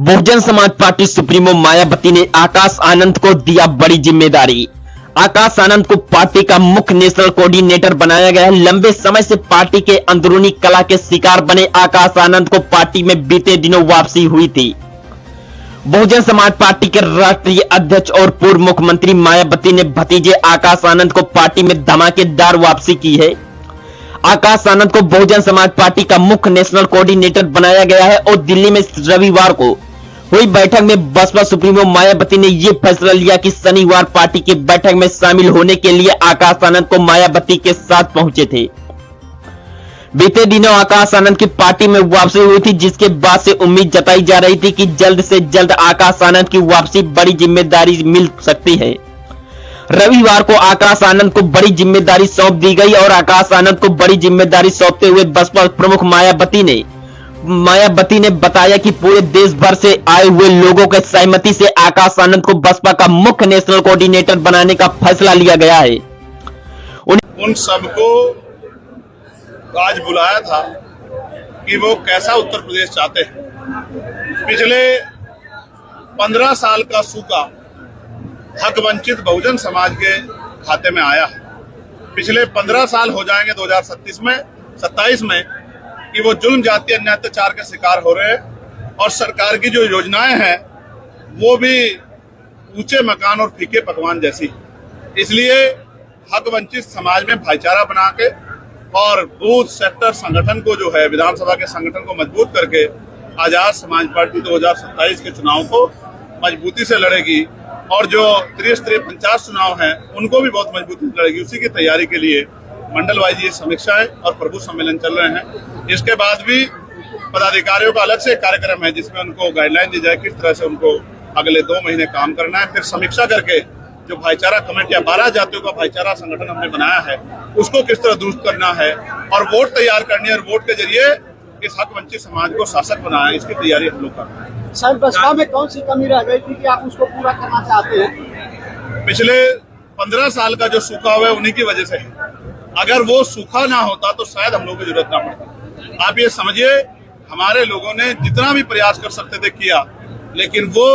Bahujan Samaj party supremo Mayawati ने आकाश आनंद को दिया बड़ी जिम्मेदारी। आकाश आनंद को पार्टी का मुख्य नेशनल कोऑर्डिनेटर बनाया गया है। लंबे समय से पार्टी के अंदरूनी कला के शिकार बने आकाश आनंद को पार्टी में बीते दिनों वापसी हुई थी। बहुजन समाज पार्टी के राष्ट्रीय अध्यक्ष और पूर्व मुख्यमंत्री मायावती ने भतीजे आकाश आनंद को पार्टी में धमाकेदार वापसी की है। आकाश आनंद को बहुजन समाज पार्टी का मुख्य नेशनल कोऑर्डिनेटर बनाया गया है और दिल्ली में रविवार को हुई बैठक में बसपा सुप्रीमो मायावती ने यह फैसला लिया कि शनिवार पार्टी की बैठक में शामिल होने के लिए आकाश आनंद को मायावती के साथ पहुंचे थे। बीते दिनों आकाश आनंद की पार्टी में वापसी हुई थी, जिसके बाद से उम्मीद जताई जा रही थी कि जल्द से जल्द आकाश आनंद की वापसी बड़ी जिम्मेदारी मिल सकती है। रविवार को आकाश आनंद को बड़ी जिम्मेदारी सौंप दी गई और आकाश आनंद को बड़ी जिम्मेदारी सौंपते हुए बसपा प्रमुख मायावती ने बताया कि पूरे देश भर से आए हुए लोगों के सहमति से आकाश आनंद को बसपा का मुख्य नेशनल कोऑर्डिनेटर बनाने का फैसला लिया गया है। उन सबको आज बुलाया था कि वो कैसा उत्तर प्रदेश चाहते हैं। पिछले 15 साल का सूखा हक वंचित बहुजन समाज के खाते में आया है। पिछले 15 साल हो जाएंगे 2027 में कि वो जुल्म जातीय अन्याय अत्याचार के शिकार हो रहे हैं और सरकार की जो योजनाएं हैं वो भी ऊंचे मकान और फीके पकवान जैसी। इसलिए हक वंचित समाज में भाईचारा बना के और बूथ सेक्टर संगठन को जो है विधानसभा के संगठन को मजबूत करके आजाद समाज पार्टी 2027 के चुनाव को मजबूती से लड़ेगी और जो त्रिस्तरीय पंचायत चुनाव हैं उनको भी बहुत मजबूती से लड़ेगी। उसी की तैयारी के लिए मंडल वाइज ये समीक्षाएं और प्रभु सम्मेलन चल रहे हैं। इसके बाद भी पदाधिकारियों का अलग से कार्यक्रम है जिसमें उनको गाइडलाइन दी जाए किस तरह से उनको अगले 2 महीने काम करना है। फिर समीक्षा करके जो भाईचारा कमेटियां 12 जातियों का भाईचारा संगठन हमने बनाया है उसको किस तरह दुरुस्त करना है और वोट तैयार करनी है और वोट के जरिए इस हक वंचित समाज को शासक बनाना है, इसकी तैयारी हम लोग कर रहे हैं। सर, बसपा में कौन सी कमी रह गई थी कि आप उसको पूरा करना चाहते हैं? पिछले 15 साल का जो सूखा हुआ है उन्हीं की वजह से है। अगर वो सूखा ना होता तो शायद हम लोगों को जरूरत ना पड़ती। आप ये समझिए हमारे लोगों ने जितना भी प्रयास कर सकते थे किया, लेकिन वो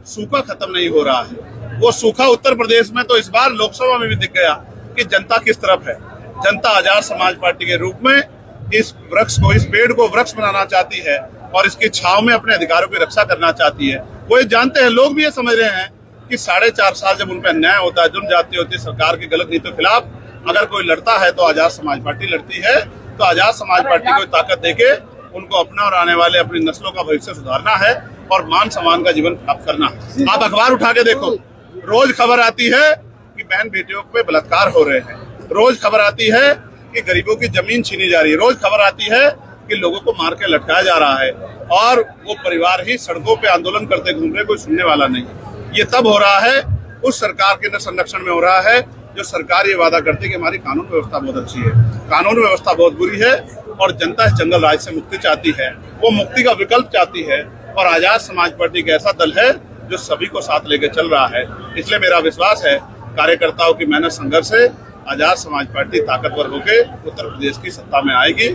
सूखा खत्म नहीं हो रहा है। वो सूखा उत्तर प्रदेश में तो इस बार लोकसभा में भी दिख गया कि जनता किस तरफ है। जनता आजाद समाज पार्टी के रूप में इस पेड़ को वृक्ष बनाना चाहती है और इसकी छाव में अपने अधिकारों की रक्षा करना चाहती है। वो ये जानते हैं, लोग भी ये समझ रहे हैं कि 4.5 साल जब उन पर अन्याय होता है, जुल्म जाती होती है, सरकार की गलत नीतियों के खिलाफ अगर कोई लड़ता है तो आजाद समाज पार्टी लड़ती है। तो आजाद समाज पार्टी को ताकत देके उनको अपना और आने वाले अपनी नस्लों का भविष्य सुधारना है और मान सम्मान का जीवन प्राप्त करना है। आप अखबार उठा के देखो, रोज खबर आती है कि बहन बेटियों पे बलात्कार हो रहे हैं, रोज खबर आती है कि गरीबों की जमीन छीनी जा रही है, रोज खबर आती है कि लोगों को मार के लटकाया जा रहा है और वो परिवार ही सड़कों पे आंदोलन करते घूम रहे, कोई सुनने वाला नहीं। ये तब हो रहा है उस सरकार के संरक्षण में हो रहा है जो सरकार ये वादा करती है कि हमारी कानून व्यवस्था बहुत अच्छी है। कानून व्यवस्था बहुत बुरी है और जनता इस जंगल राज से मुक्ति चाहती है, वो मुक्ति का विकल्प चाहती है और आजाद समाज पार्टी एक ऐसा दल है जो सभी को साथ लेकर चल रहा है। इसलिए मेरा विश्वास है कार्यकर्ताओं की मेहनत संघर्ष से आजाद समाज पार्टी ताकतवर होकर उत्तर प्रदेश की सत्ता में आएगी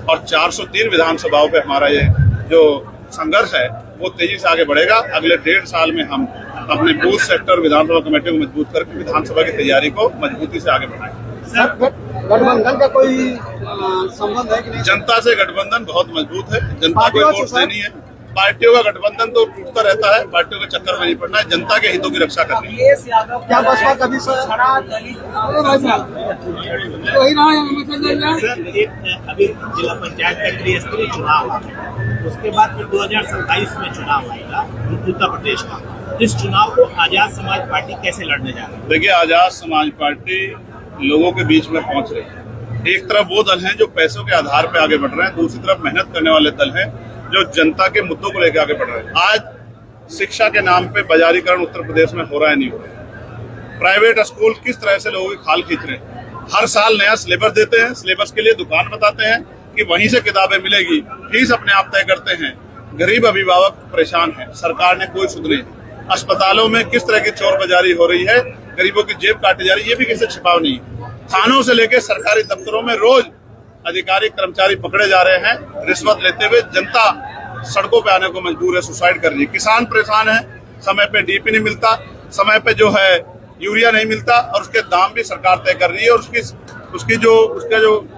और 403 विधानसभाओं पे हमारा ये जो संघर्ष है वो तेजी से आगे बढ़ेगा। अगले 1.5 साल में हम अपने बूथ सेक्टर विधानसभा कमेटी को मजबूत करके विधानसभा की तैयारी को मजबूती से आगे बढ़ाएंगे। गठबंधन का कोई संबंध है कि नहीं? जनता से गठबंधन बहुत मजबूत है। जनता को वोट देनी है। पार्टियों का गठबंधन तो टूटता रहता है, पार्टियों के चक्कर में नहीं पड़ना है, जनता के हितों की रक्षा करनी है। क्या बसपा कभी अभी जिला पंचायत का त्रिस्तरीय चुनाव हुआ, उसके बाद फिर 2027 में चुनाव आएगा उत्तर प्रदेश का। इस चुनाव को आजाद समाज पार्टी कैसे लड़ने जा रही है? देखिए, आजाद समाज पार्टी लोगों के बीच में पहुंच रही है। एक तरफ वो दल हैं जो पैसों के आधार पर आगे बढ़ रहे हैं, दूसरी तरफ मेहनत करने वाले दल हैं जो जनता के मुद्दों को लेकर आगे बढ़ रहे हैं। आज शिक्षा के नाम पे बाजारीकरण उत्तर प्रदेश में हो रहा है, नहीं हो रहा है। प्राइवेट स्कूल किस तरह से लोगों की खाल खींच रहे हैं। हर साल नया सिलेबस देते हैं, सिलेबस के लिए दुकान बताते हैं कि वहीं से किताबें मिलेगी, फीस अपने आप तय करते हैं। गरीब अभिभावक परेशान है, सरकार ने कोई सुध नहीं। अस्पतालों में किस तरह की चोर बाजारी हो रही है, गरीबों की जेब काटी जा रही है, ये भी किसी छिपाव नहीं। थानों से लेकर सरकारी दफ्तरों में रोज अधिकारी कर्मचारी पकड़े जा रहे हैं रिश्वत लेते हुए। जनता सड़कों पे आने को मजबूर है, सुसाइड कर रही है। किसान परेशान है, समय पे डीपी नहीं मिलता, समय पे जो है यूरिया नहीं मिलता, और उसके दाम भी सरकार तय कर रही है, और उसका जो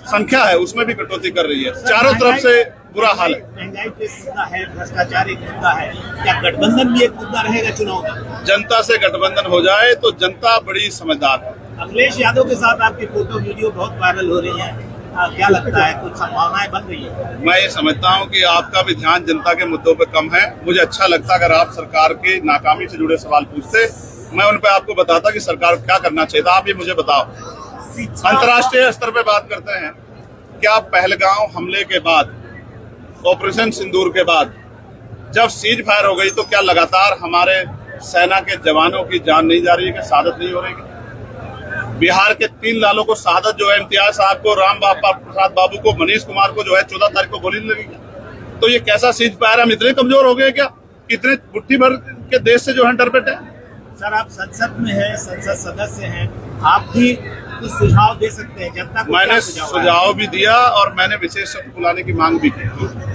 संख्या है उसमें भी कटौती कर रही है। चारों तरफ से बुरा हाल है। महंगाई तो एक मुद्दा है, भ्रष्टाचार एक मुद्दा है, क्या गठबंधन भी एक मुद्दा रहेगा चुनाव में? जनता से गठबंधन हो जाए तो जनता बड़ी समझदार है। अखिलेश यादव के साथ आपकी फोटो वीडियो बहुत वायरल हो रही है, क्या लगता है, कुछ संभावनाएं बन रही है? मैं ये समझता हूँ कि आपका भी ध्यान जनता के मुद्दों पे कम है। मुझे अच्छा लगता अगर आप सरकार की नाकामी से जुड़े सवाल पूछते, मैं उन पे आपको बताता कि सरकार क्या करना चाहिए था। आप ये मुझे बताओ, अंतर्राष्ट्रीय स्तर पे बात करते हैं, क्या पहलगांव हमले के बाद, ऑपरेशन सिंदूर के बाद जब सीज फायर हो गई, तो क्या लगातार हमारे सेना के जवानों की जान नहीं जा रही है, कि शहादत नहीं हो रही है? बिहार के 3 लालों को शहादत जो है, इम्तियाज साहब को, राम प्रसाद बाबू को, मनीष कुमार को जो है 14 तारीख को गोली लगी। तो ये कैसा सीज फायर? हम इतने कमजोर हो गए क्या? कितने मुट्ठी भर के देश से जो है डर बैठे? सर, आप संसद में हैं, संसद सदस्य हैं, आप भी कुछ सुझाव दे सकते हैं जनता को? मैंने सुझाव भी दिया और मैंने विशेष सत्र बुलाने की मांग भी की।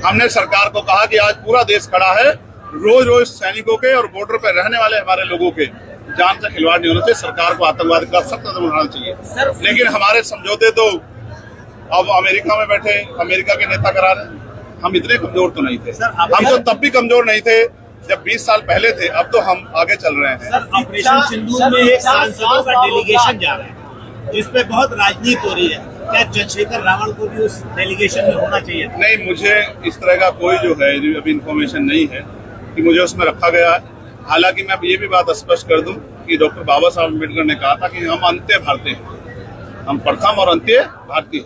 हमने सरकार को कहा कि आज पूरा देश खड़ा है, रोज रोज सैनिकों के और बॉर्डर पर रहने वाले हमारे लोगों के जान से खिलवाड़ नहीं होना चाहिए। सरकार को आतंकवाद का सख्त कदम उठाना चाहिए। लेकिन हमारे समझौते तो अब अमेरिका में बैठे अमेरिका के नेता करा रहे हैं। हम इतने कमजोर तो नहीं थे। हम तो तब भी कमजोर नहीं थे जब 20 साल पहले थे। अब तो हम आगे चल रहे हैं। सर, ऑपरेशन सिंदूर में एक सांसदों का डेलीगेशन जा रहा है, जिसपे बहुत राजनीति हो रही है, क्या चंद्रशेखर रावण को भी उस डेलीगेशन में होना चाहिए? नहीं, मुझे इस तरह का कोई जो है अभी इन्फॉर्मेशन नहीं है कि मुझे उसमें रखा गया है। हालांकि मैं ये भी बात स्पष्ट कर दूं कि डॉक्टर बाबा साहब अम्बेडकर ने कहा था कि हम अंत्य भारतीय हैं, हम प्रथम और अंत्य भारतीय।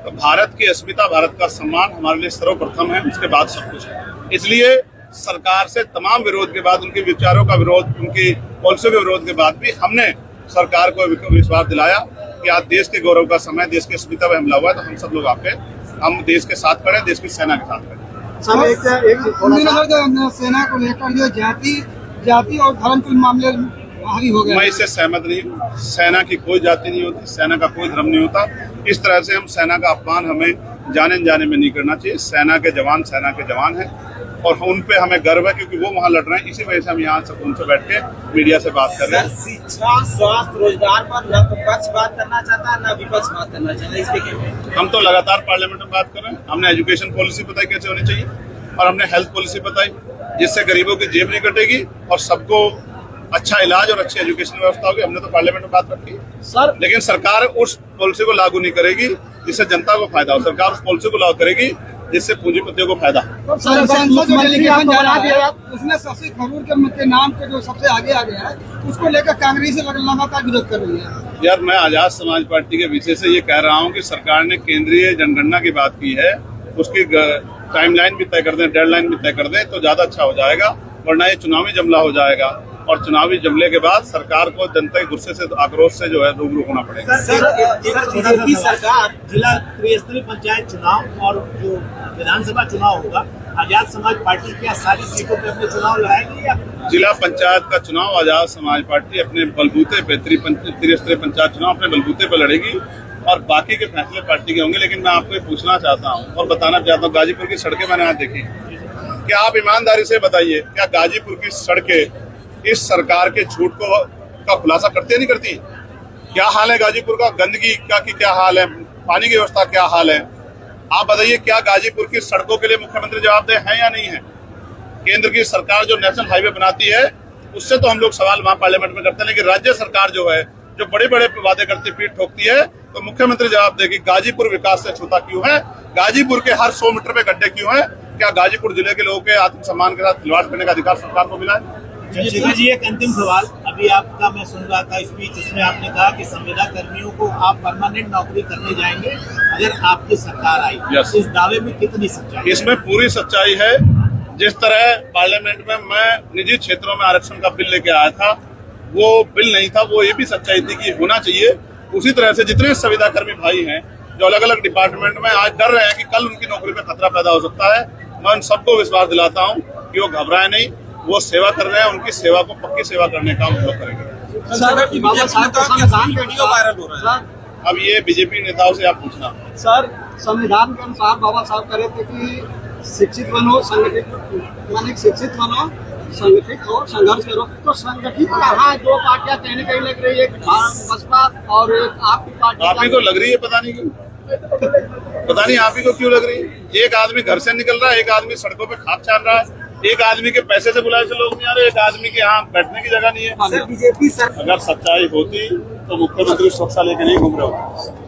तो भारत की अस्मिता, भारत का सम्मान हमारे लिए सर्वप्रथम है, उसके बाद सब कुछ है। इसलिए सरकार से तमाम विरोध के बाद, उनके विचारों का विरोध, उनकी पॉलिसियों के विरोध के बाद भी हमने सरकार को विश्वास दिलाया कि आज देश के गौरव का समय, देश की अस्मिता पर हमला हुआ है, तो हम सब लोग हम देश के साथ खड़े, देश की सेना के साथ खड़े। सेना को लेकर जो जाति और धर्म के मामले भारी हो गए, मैं इससे सहमत नहीं हूँ। सेना की कोई जाति नहीं होती, सेना का कोई धर्म नहीं होता। इस तरह से हम सेना का अपमान हमें जाने में नहीं करना चाहिए। सेना के जवान हैं और उन पे हमें गर्व है, क्योंकि वो वहाँ लड़ रहे हैं। इसी वजह से हम यहाँ सब उनसे बैठ के मीडिया से बात कर रहे हैं। शिक्षा, स्वास्थ्य, रोजगार पर न तो पक्ष बात करना चाहता है, न विपक्ष बात करना चाहता है। इसके क्या? हम तो लगातार पार्लियामेंट में बात कर रहे हैं। हमने एजुकेशन पॉलिसी बताई कैसे होनी चाहिए, और हमने हेल्थ पॉलिसी बताई जिससे गरीबों की जेब नहीं कटेगी और सबको अच्छा इलाज और अच्छी एजुकेशन व्यवस्था होगी। हमने तो पार्लियामेंट में बात रखी सर, लेकिन सरकार उस पॉलिसी को लागू नहीं करेगी जिससे जनता को फायदा हो। सरकार उस पॉलिसी को लागू करेगी जिससे पूंजीपतियों को फायदा हो। उसने शशि थरूर के नाम के जो सबसे आगे आ गया है, उसको लेकर कांग्रेस लगातार विरोध कर रही है। यार, मैं आजाद समाज पार्टी के विषय से ये कह रहा हूँ कि सरकार ने केंद्रीय जनगणना की बात की है, उसकी टाइमलाइन भी तय कर दें, डेडलाइन भी तय कर दें तो ज्यादा अच्छा हो जाएगा, वरना ये चुनावी जमला हो जाएगा और चुनावी जमले के बाद सरकार को जनता के गुस्से से, आक्रोश से जो है रूबरू होना पड़ेगा। सरकार जिला त्रिस्तरीय पंचायत चुनाव और जो विधानसभा चुनाव होगा, आजाद समाज पार्टी क्या सारी सीटों पे अपने चुनाव लड़ाएगी? या जिला पंचायत का चुनाव आजाद समाज पार्टी अपने बलबूते पे, त्रिस्तरीय पंचायत चुनाव अपने बलबूते पे लड़ेगी और बाकी के फैसले पार्टी के होंगे। लेकिन मैं आपको ये पूछना चाहता हूँ और बताना चाहता हूँ, गाजीपुर की सड़कें मैंने आज देखी। क्या आप ईमानदारी से बताइए, क्या गाजीपुर की सड़कें इस सरकार के झूठ का खुलासा करती नहीं करती? क्या हाल है गाजीपुर का? गंदगी का की क्या हाल है? पानी की व्यवस्था क्या हाल है? आप बताइए, क्या गाजीपुर की सड़कों के लिए मुख्यमंत्री जवाबदेह है या नहीं है? केंद्र की सरकार जो नेशनल हाईवे बनाती है उससे तो हम लोग सवाल वहाँ पार्लियामेंट में करते हैं, लेकिन राज्य सरकार जो है, जो बड़े बड़े वादे करती पीठ ठोकती है, तो मुख्यमंत्री जवाब देगी गाजीपुर विकास से छूता क्यों है? गाजीपुर के हर 100 मीटर पे गड्ढे क्यों है? क्या गाजीपुर जिले के लोगों के आत्मसम्मान के साथ खिलवाड़ करने का अधिकार सरकार को मिला है? जी, एक अंतिम सवाल। अभी आपका मैं सुन रहा था स्पीच, उसमें आपने कहा कि संविदा कर्मियों को आप परमानेंट नौकरी करने जाएंगे अगर आपकी सरकार आई। इस दावे में कितनी सच्चाई? इसमें पूरी सच्चाई है। जिस तरह पार्लियामेंट में मैं निजी क्षेत्रों में आरक्षण का बिल लेके आया था, वो बिल नहीं था, वो ये भी सच्चाई थी कि होना चाहिए। उसी तरह से जितने संविदा कर्मी भाई हैं जो अलग अलग डिपार्टमेंट में आज डर रहे हैं कि कल उनकी नौकरी पे खतरा पैदा हो सकता है, मैं उन सबको विश्वास दिलाता हूँ कि वो घबराए नहीं, वो सेवा कर रहे हैं, उनकी सेवा को पक्की सेवा करने का हम लोग करेंगे। अब ये बीजेपी नेताओं से आप पूछना। सर, संविधान के अनुसार बाबा साहब कह रहे थे कि शिक्षित बनो, संगठित माने शिक्षित बनो, संगठित हो, संघर्ष करो। तो संगठित कहाँ दो पार्टियां कहीं न कहीं लग रही है, बसपा और एक आपकी पार्टी। आप ही को लग रही है, पता नहीं क्यों, पता नहीं आप ही को क्यों लग रही है। एक आदमी घर से निकल रहा है, एक आदमी सड़कों पे खाक छान रहा है, एक आदमी के पैसे से बुलाए से लोग नहीं आ रहे, एक आदमी के यहाँ बैठने की जगह नहीं है। बीजेपी सर अगर सच्चाई होती तो मुख्यमंत्री सुरक्षा लेके नहीं घूम रहे होते।